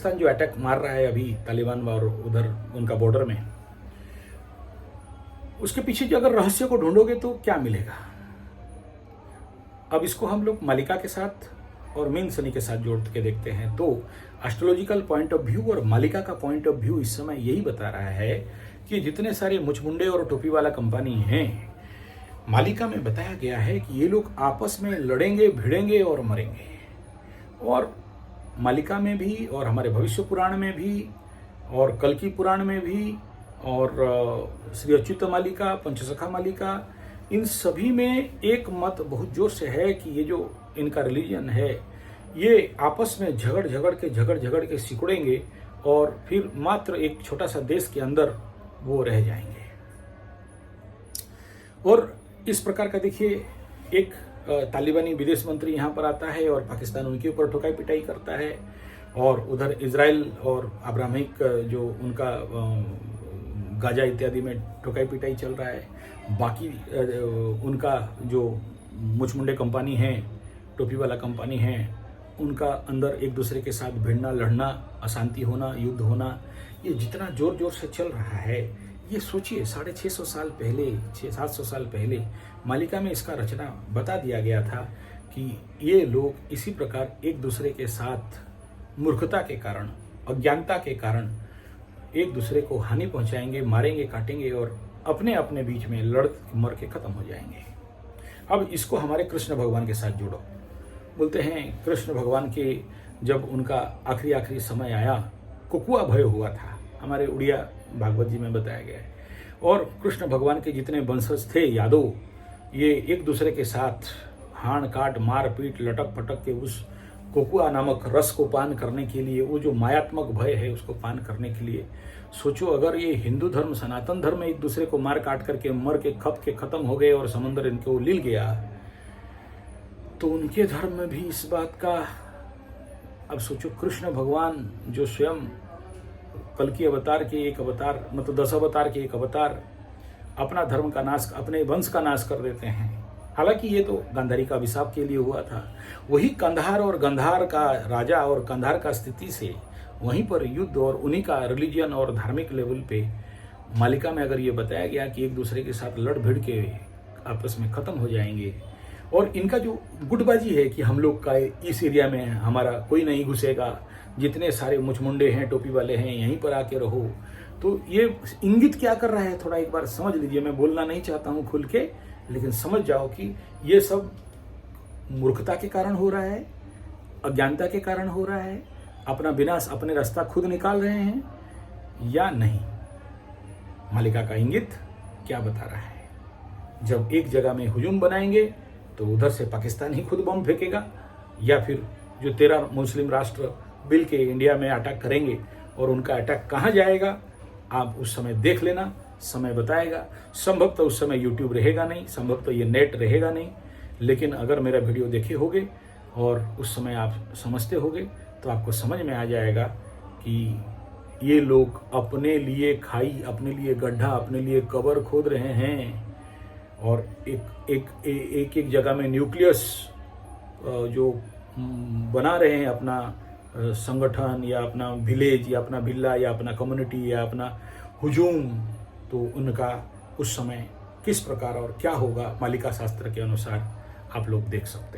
पाकिस्तान जो अटैक मार रहा है अभी तालिबान और उधर उनका बॉर्डर में, उसके पीछे जो अगर रहस्य को ढूंढोगे तो क्या मिलेगा। अब इसको हम लोग मालिका के साथ और मीन सनी के साथ जोड़ के देखते हैं तो एस्ट्रोलॉजिकल पॉइंट ऑफ व्यू और मालिका का पॉइंट ऑफ व्यू इस समय यही बता रहा है कि जितने सारे मुचमुंडे और टोपी वाला कंपनी हैं, मालिका में बताया गया है कि ये लोग आपस में लड़ेंगे, भिड़ेंगे और मरेंगे। और मालिका में भी और हमारे भविष्य पुराण में भी और कल्कि पुराण में भी और श्री अच्युत मालिका, पंचसखा मालिका, इन सभी में एक मत बहुत जोर से है कि ये जो इनका रिलीजन है ये आपस में झगड़ के सिकुड़ेंगे और फिर मात्र एक छोटा सा देश के अंदर वो रह जाएंगे। और इस प्रकार का देखिए, एक तालिबानी विदेश मंत्री यहाँ पर आता है और पाकिस्तान उनके ऊपर ठोकाई पिटाई करता है, और उधर इजराइल और अब्राहमिक जो उनका गाजा इत्यादि में ठोकाई पिटाई चल रहा है। बाकी उनका जो मुचमुंडे कंपनी है, टोपी वाला कंपनी है, उनका अंदर एक दूसरे के साथ भिड़ना, लड़ना, अशांति होना, युद्ध होना, ये जितना जोर से चल रहा है, ये सोचिए 650 साल पहले, 600-700 साल पहले मालिका में इसका रचना बता दिया गया था कि ये लोग इसी प्रकार एक दूसरे के साथ मूर्खता के कारण, अज्ञानता के कारण एक दूसरे को हानि पहुंचाएंगे, मारेंगे, काटेंगे और अपने अपने बीच में लड़ मर के खत्म हो जाएंगे। अब इसको हमारे कृष्ण भगवान के साथ जोड़ो। बोलते हैं कृष्ण भगवान के जब उनका आखिरी समय आया, कुकुआ भय हुआ था, हमारे उड़िया भागवत जी में बताया गया है। और कृष्ण भगवान के जितने वंशज थे यादव, ये एक दूसरे के साथ हाण काट, मार पीट, लटक पटक के उस कोकुआ नामक रस को पान करने के लिए, वो जो मायात्मक भय है उसको पान करने के लिए, सोचो अगर ये हिंदू धर्म, सनातन धर्म में एक दूसरे को मार काट करके मर के खप के खत्म हो गए और समुद्र इनको लिल गया, तो उनके धर्म में भी इस बात का, अब सोचो कृष्ण भगवान जो स्वयं कल्कि अवतार के एक अवतार, मतलब 10 अवतार के एक अवतार, अपना धर्म का नाश, अपने वंश का नाश कर देते हैं। हालांकि ये तो गांधारी का अभिशाप के लिए हुआ था। वही कंधार और गंधार का राजा और कंधार का स्थिति से वहीं पर युद्ध और उन्हीं का रिलीजियन और धार्मिक लेवल पे मालिका में अगर ये बताया गया कि एक दूसरे के साथ लड़ भिड़ के आपस में खत्म हो जाएंगे, और इनका जो गुटबाजी है कि हम लोग का इस एरिया में हमारा कोई नहीं घुसेगा, जितने सारे मुचमुंडे हैं, टोपी वाले हैं, यहीं पर आके रहो, तो ये इंगित क्या कर रहा है थोड़ा एक बार समझ लीजिए। मैं बोलना नहीं चाहता हूँ खुल के, लेकिन समझ जाओ कि ये सब मूर्खता के कारण हो रहा है, अज्ञानता के कारण हो रहा है, अपना विनाश, अपने रास्ता खुद निकाल रहे हैं या नहीं। मालिका का इंगित क्या बता रहा है? जब एक जगह में हुजूम बनाएंगे तो उधर से पाकिस्तान ही खुद बम फेंकेगा, या फिर जो 13 मुस्लिम राष्ट्र मिल के इंडिया में अटैक करेंगे, और उनका अटैक कहाँ जाएगा आप उस समय देख लेना, समय बताएगा। संभवतः उस समय यूट्यूब रहेगा नहीं, संभवतः ये नेट रहेगा नहीं, लेकिन अगर मेरा वीडियो देखे होगे और उस समय आप समझते होगे तो आपको समझ में आ जाएगा कि ये लोग अपने लिए खाई, अपने लिए गड्ढा, अपने लिए कबर खोद रहे हैं, और एक जगह में न्यूक्लियस जो बना रहे हैं, अपना संगठन या अपना विलेज या अपना विला या अपना कम्युनिटी या अपना हुजूम, तो उनका उस समय किस प्रकार और क्या होगा मालिका शास्त्र के अनुसार आप लोग देख सकते हैं।